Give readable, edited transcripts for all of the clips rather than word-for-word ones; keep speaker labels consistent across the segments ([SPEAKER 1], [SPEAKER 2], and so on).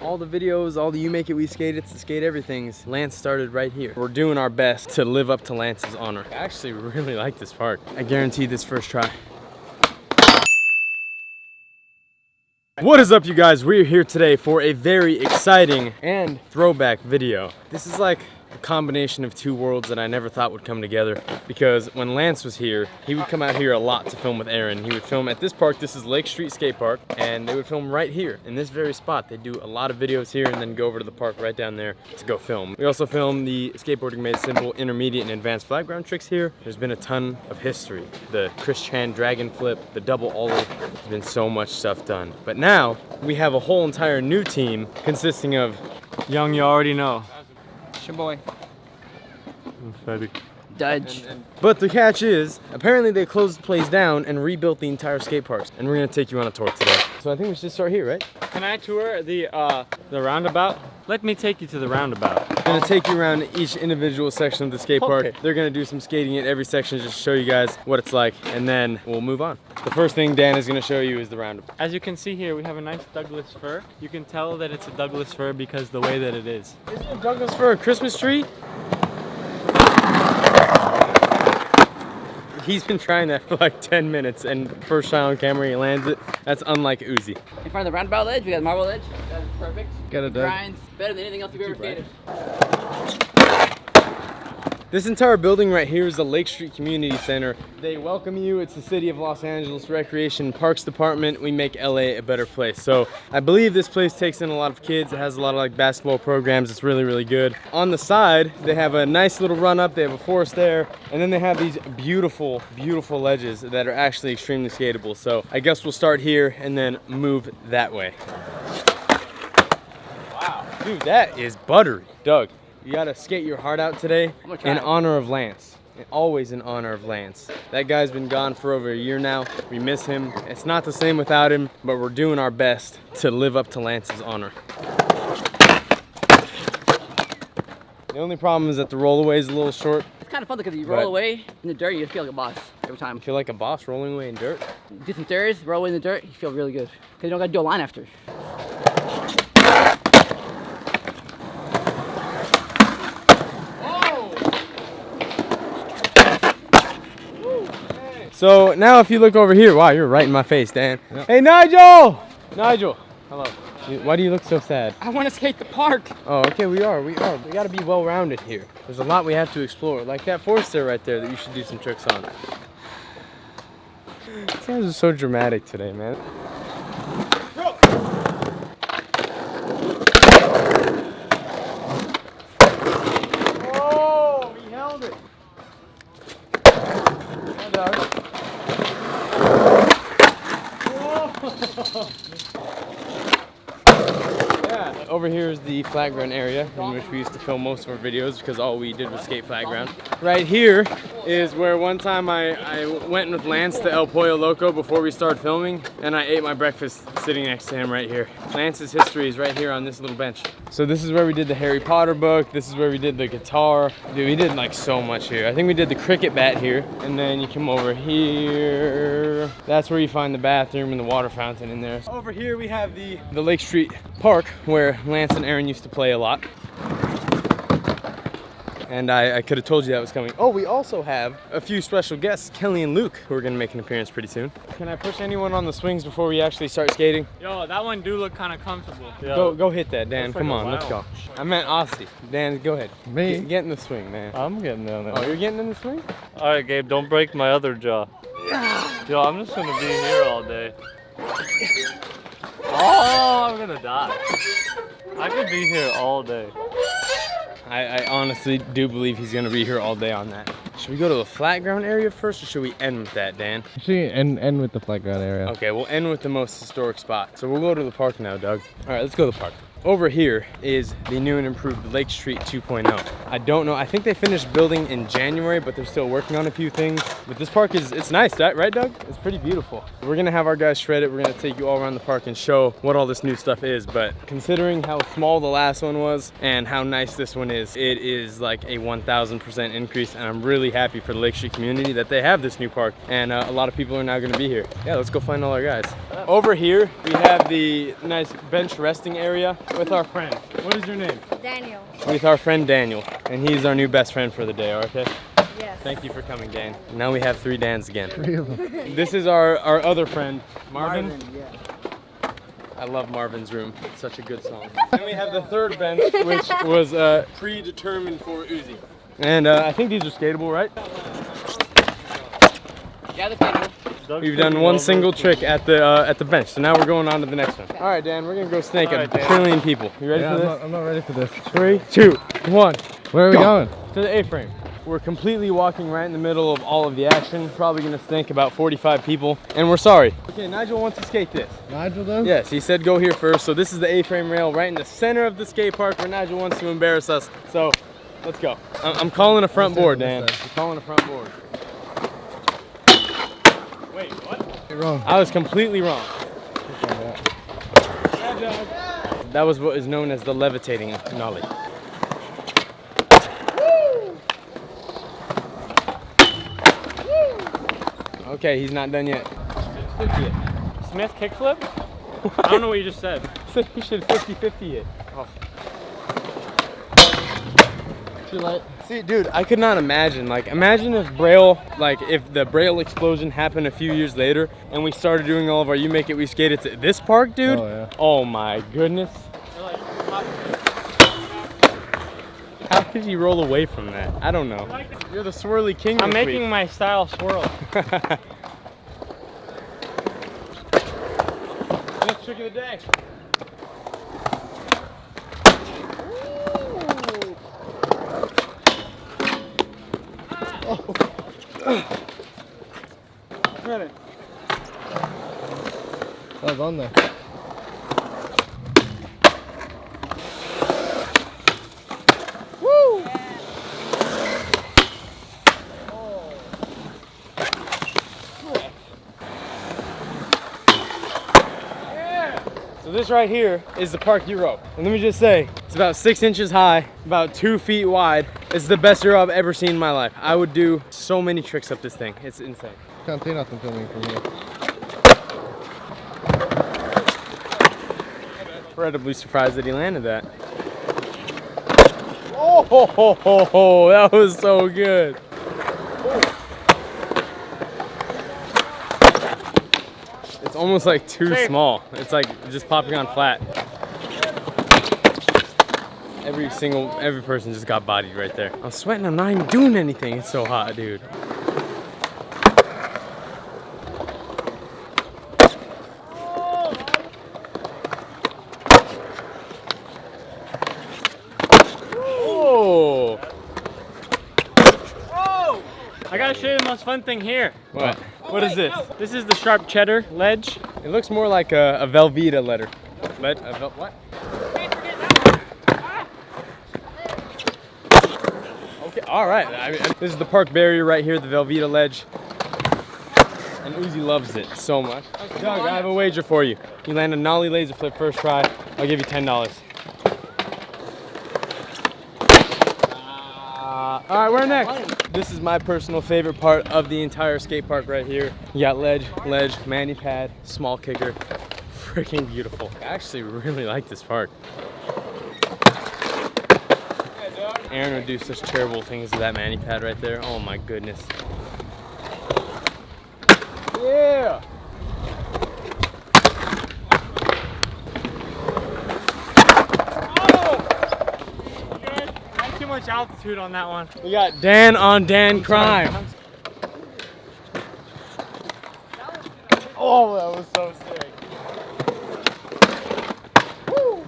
[SPEAKER 1] All the videos, all the You Make It We Skate It's the Skate Everythings, Lance started right here. We're doing our best to live up to Lance's honor. I actually really like this park. I guarantee this first try. What is up, you guys? We're here today for a very exciting and throwback video. This is like a combination of two worlds that I never thought would come together, because when Lance was here, he would come out here a lot to film with Aaron. He would film at this park. This is Lake Street Skatepark, and they would film right here in this very spot. They do a lot of videos here and then go over to the park right down there to go film. We also film the Skateboarding Made Simple intermediate and advanced flat ground tricks here. There's been a ton of history. The Chris Chan dragon flip, the double ollie, there's been so much stuff done. But now we have a whole entire new team consisting of young, you already know.
[SPEAKER 2] It's your boy.
[SPEAKER 3] Dudge.
[SPEAKER 1] But the catch is, apparently they closed the place down and rebuilt the entire skate park. And we're gonna take you on a tour today. So I think we should start here, right?
[SPEAKER 2] Can I tour the roundabout? Let me take you to the roundabout.
[SPEAKER 1] I'm gonna take you around each individual section of the skate park.
[SPEAKER 2] Okay.
[SPEAKER 1] They're gonna do some skating at every section just to show you guys what it's like, and then we'll move on. The first thing Dan is gonna show you is the roundabout.
[SPEAKER 2] As you can see here, we have a nice Douglas fir. You can tell that it's a Douglas fir because the way that it is.
[SPEAKER 1] Isn't it Douglas fir a Christmas tree? He's been trying that for like 10 minutes, and first try on camera he lands it. That's unlike Uzi.
[SPEAKER 3] In front of the roundabout ledge, we got the marble ledge. That's perfect.
[SPEAKER 1] Got it, Doug.
[SPEAKER 3] Grinds better than anything else you've ever skated.
[SPEAKER 1] This entire building right here is the Lake Street Community Center. They welcome you. It's the City of Los Angeles Recreation and Parks Department. We make LA a better place. So I believe this place takes in a lot of kids. It has a lot of like basketball programs. It's really, really good. On the side, they have a nice little run up. They have a forest there. And then they have these beautiful, beautiful ledges that are actually extremely skatable. So I guess we'll start here and then move that way. Wow, dude, that is buttery. Doug, you gotta skate your heart out today in honor of Lance. Always in honor of Lance. That guy's been gone for over a year now. We miss him. It's not the same without him, but we're doing our best to live up to Lance's honor. The only problem is that the rollaway is a little short.
[SPEAKER 3] It's kind of fun because you roll away in the dirt, you feel like a boss every time.
[SPEAKER 1] You feel like a boss rolling away in dirt?
[SPEAKER 3] Do some stairs, roll away in the dirt, you feel really good. Because you don't got to do a line after.
[SPEAKER 1] So now if you look over here, wow, you're right in my face, Dan. Yep. Hey, Nigel! Nigel, hello. Why do you look so sad?
[SPEAKER 3] I want to skate the park.
[SPEAKER 1] Oh, okay, we are. We gotta be well-rounded here. There's a lot we have to explore. Like that forest there right there that you should do some tricks on. These guys are so dramatic today, man. Oh, he held it. Hi, Doug. Yeah. Over here is the flat ground area in which we used to film most of our videos because all we did was skate flat ground. Right here is where one time I went with Lance to El Pollo Loco before we started filming, and I ate my breakfast sitting next to him right here. Lance's history is right here on this little bench. So this is where we did the Harry Potter book. This is where we did the guitar. Dude, we did like so much here. I think we did the cricket bat here, and then you come over here. That's where you find the bathroom and the water fountain in there. Over here we have the Lake Street Park where Lance and Aaron used to play a lot. And I could have told you that was coming. Oh, we also have a few special guests, Kelly and Luke, who are gonna make an appearance pretty soon. Can I push anyone on the swings before we actually start skating?
[SPEAKER 2] Yo, that one do look kind of comfortable.
[SPEAKER 1] Go hit that, Dan. Come on, let's go. I meant Aussie. Dan, go ahead.
[SPEAKER 4] Me?
[SPEAKER 1] Get in the swing, man.
[SPEAKER 4] I'm getting down there.
[SPEAKER 1] Oh, you're getting in the swing?
[SPEAKER 4] All right, Gabe, don't break my other jaw. Yo, I'm just gonna be here all day. Oh, I'm gonna die. I could be here all day.
[SPEAKER 1] I honestly do believe he's gonna be here all day on that. Should we go to the flat ground area first, or should we end with that, Dan?
[SPEAKER 4] Actually, end with the flat ground area.
[SPEAKER 1] Okay, we'll end with the most historic spot. So we'll go to the park now, Doug. All right, let's go to the park. Over here is the new and improved Lake Street 2.0. I don't know, I think they finished building in January, but they're still working on a few things. But this park it's nice, right, Doug? It's pretty beautiful. We're gonna have our guys shred it. We're gonna take you all around the park and show what all this new stuff is. But considering how small the last one was and how nice this one is, it is like a 1000% increase, and I'm really really happy for the Lake Street community that they have this new park, and a lot of people are now going to be here. Yeah, let's go find all our guys. Over here, we have the nice bench resting area with our friend. What is your name?
[SPEAKER 5] Daniel.
[SPEAKER 1] With our friend Daniel, and he's our new best friend for the day, okay?
[SPEAKER 5] Yes.
[SPEAKER 1] Thank you for coming, Dan. Now we have 3 Dans again. This is our other friend, Marvin.
[SPEAKER 3] Yeah.
[SPEAKER 1] I love Marvin's Room. It's such a good song. Then we have the 3rd bench, which was predetermined for Uzi. And I think these are skatable, right?
[SPEAKER 3] Yeah, the table.
[SPEAKER 1] We've done one single trick at the bench, so now we're going on to the next one. All right, Dan, we're gonna go snake a trillion people. You ready for this?
[SPEAKER 6] I'm not ready for this.
[SPEAKER 1] 3, 2, 1.
[SPEAKER 6] Where are we going?
[SPEAKER 1] To the A-frame. We're completely walking right in the middle of all of the action. Probably gonna snake about 45 people, and we're sorry. Okay, Nigel wants to skate this.
[SPEAKER 6] Nigel does?
[SPEAKER 1] Yes, he said go here first. So this is the A-frame rail right in the center of the skate park where Nigel wants to embarrass us. So let's go. I'm calling a front board, Dan. I'm calling a front board. Wait, what?
[SPEAKER 6] You're wrong.
[SPEAKER 1] I was completely wrong. That was what is known as the levitating nollie. Okay, he's not done yet.
[SPEAKER 2] Smith kickflip? I don't know what you just said.
[SPEAKER 1] You should 50-50 it. Oh.
[SPEAKER 6] Too late.
[SPEAKER 1] See, dude, I could not imagine. Like, imagine if Braille, like, if the Braille explosion happened a few years later and we started doing all of our You Make It, We Skate It to this park, dude.
[SPEAKER 6] Oh, yeah.
[SPEAKER 1] Oh my goodness. How could you roll away from that? I don't know. You're the swirly king.
[SPEAKER 2] I'm
[SPEAKER 1] this
[SPEAKER 2] making
[SPEAKER 1] week.
[SPEAKER 2] my style swirl.
[SPEAKER 1] Next trick of the day. Credit.
[SPEAKER 6] That was on there.
[SPEAKER 1] So this right here is the park Euro. And let me just say, it's about 6 inches high, about 2 feet wide. It's the best Euro I've ever seen in my life. I would do so many tricks up this thing. It's insane.
[SPEAKER 6] Can't see nothing filming from here.
[SPEAKER 1] Incredibly surprised that he landed that. Oh, ho, ho, ho, ho. That was so good. It's almost like too small. It's like just popping on flat. Every person just got bodied right there. I'm sweating, I'm not even doing anything. It's so hot, dude. Oh!
[SPEAKER 2] I gotta show you the most fun thing here.
[SPEAKER 1] What? What is this?
[SPEAKER 2] This is the sharp cheddar ledge.
[SPEAKER 1] It looks more like a Velveeta letter. What? Okay, all right. I mean, this is the park barrier right here, the Velveeta ledge. And Uzi loves it so much. Doug, I have a wager for you. You land a nollie laser flip first try, I'll give you $10. All right, we're next. This is my personal favorite part of the entire skate park right here. You got ledge, mani pad, small kicker. Freaking beautiful. I actually really like this park. Aaron would do such terrible things to that mani pad right there. Oh my goodness. Yeah!
[SPEAKER 2] Too much altitude on that one.
[SPEAKER 1] We got Dan on Dan crime. Oh, that was so sick. Woo.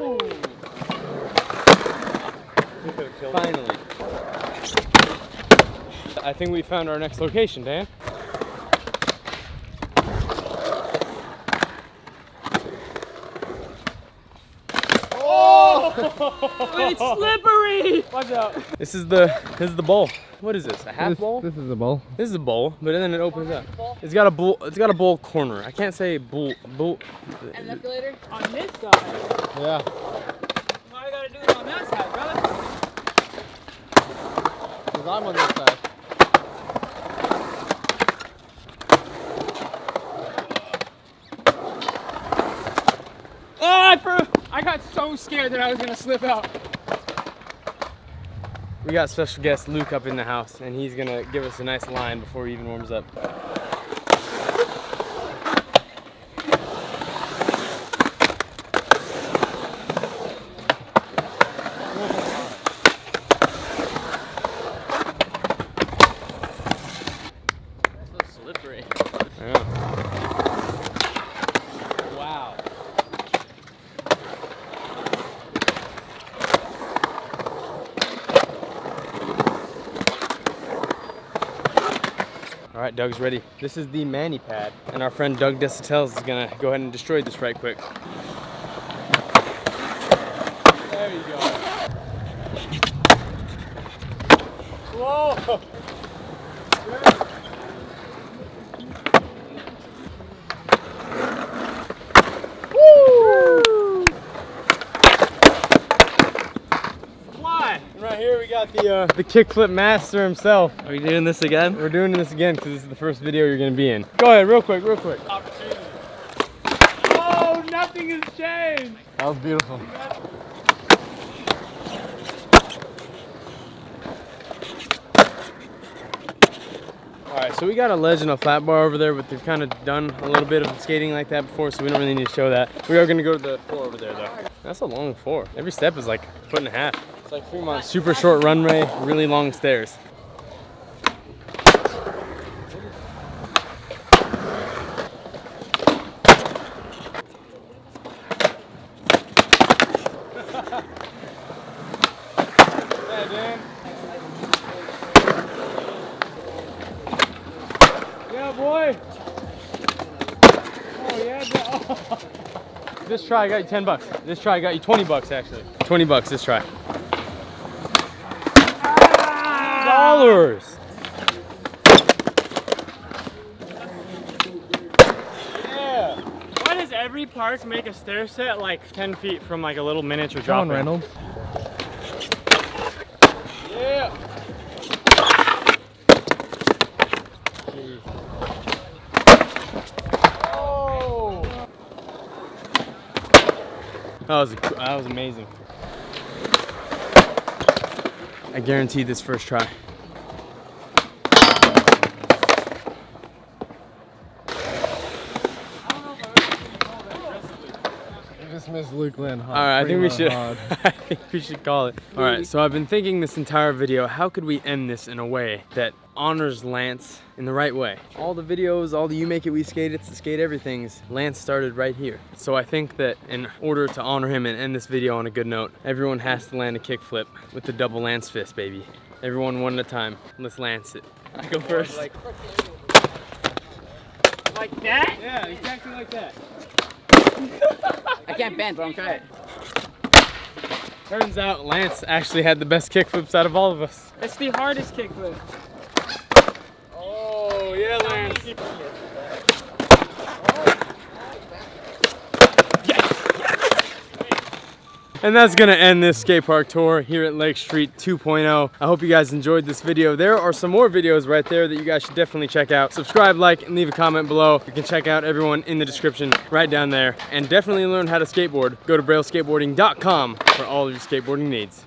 [SPEAKER 1] Oh. Finally. I think we found our next location, Dan.
[SPEAKER 3] It's slippery!
[SPEAKER 1] Watch out. This is the bowl. What is this? A half bowl?
[SPEAKER 6] This is a bowl.
[SPEAKER 1] This is a bowl, but then it opens up. It's got a bowl corner. I can't say bowl.
[SPEAKER 3] And escalator?
[SPEAKER 2] On this side.
[SPEAKER 6] Yeah.
[SPEAKER 2] All I gotta
[SPEAKER 3] On that side, brother.
[SPEAKER 6] Because I'm on this side.
[SPEAKER 3] I got so scared that I was gonna slip out.
[SPEAKER 1] We got special guest Luke up in the house, and he's gonna give us a nice line before he even warms up.
[SPEAKER 3] That's so slippery.
[SPEAKER 1] Yeah.
[SPEAKER 3] Wow.
[SPEAKER 1] All right, Doug's ready. This is the mani pad, and our friend Doug Desautel is gonna go ahead and destroy this right quick. There you go. Whoa! Woo!
[SPEAKER 2] Why?
[SPEAKER 1] And right here we got the kickflip master himself.
[SPEAKER 4] Are we doing this again?
[SPEAKER 1] We're doing this again because this is the first video you're gonna be in. Go ahead, real quick, real quick.
[SPEAKER 2] Opportunity. Oh, nothing has changed.
[SPEAKER 6] That was beautiful.
[SPEAKER 1] All right, so we got a ledge and a flat bar over there, but they've kind of done a little bit of skating like that before, so we don't really need to show that. We are gonna go to the floor over there though. That's a long floor. Every step is like a foot and a half. It's like Fremont. Super short runway, really long stairs. Yeah, boy. Oh, yeah, oh. This try got you 10 bucks. This try got you 20 bucks, actually. 20 bucks this try. Dollars. Yeah.
[SPEAKER 2] Why does every park make a stair set like 10 feet from like a little miniature
[SPEAKER 6] Come
[SPEAKER 2] drop?
[SPEAKER 6] on, Reynolds.
[SPEAKER 1] Yeah. Oh. That was amazing. I guarantee this first try.
[SPEAKER 6] You just missed Luke Lynn.
[SPEAKER 1] All right, I think we should. I think we should call it. All right, so I've been thinking this entire video, how could we end this in a way that honors Lance in the right way? All the videos, all the You Make It We Skate It's the Skate Everything's, Lance started right here. So I think that in order to honor him and end this video on a good note, everyone has to land a kickflip with the double Lance fist, baby. Everyone one at a time. Let's Lance it. I go first.
[SPEAKER 2] Like that?
[SPEAKER 1] Yeah, exactly like that.
[SPEAKER 3] I can't bend, but I'm trying.
[SPEAKER 1] Turns out Lance actually had the best kickflips out of all of us.
[SPEAKER 2] It's the hardest kickflip.
[SPEAKER 1] Oh, yeah, Lance. And that's gonna end this skate park tour here at Lake Street 2.0. I hope you guys enjoyed this video. There are some more videos right there that you guys should definitely check out. Subscribe, like, and leave a comment below. You can check out everyone in the description right down there. And definitely learn how to skateboard. Go to brailleskateboarding.com for all of your skateboarding needs.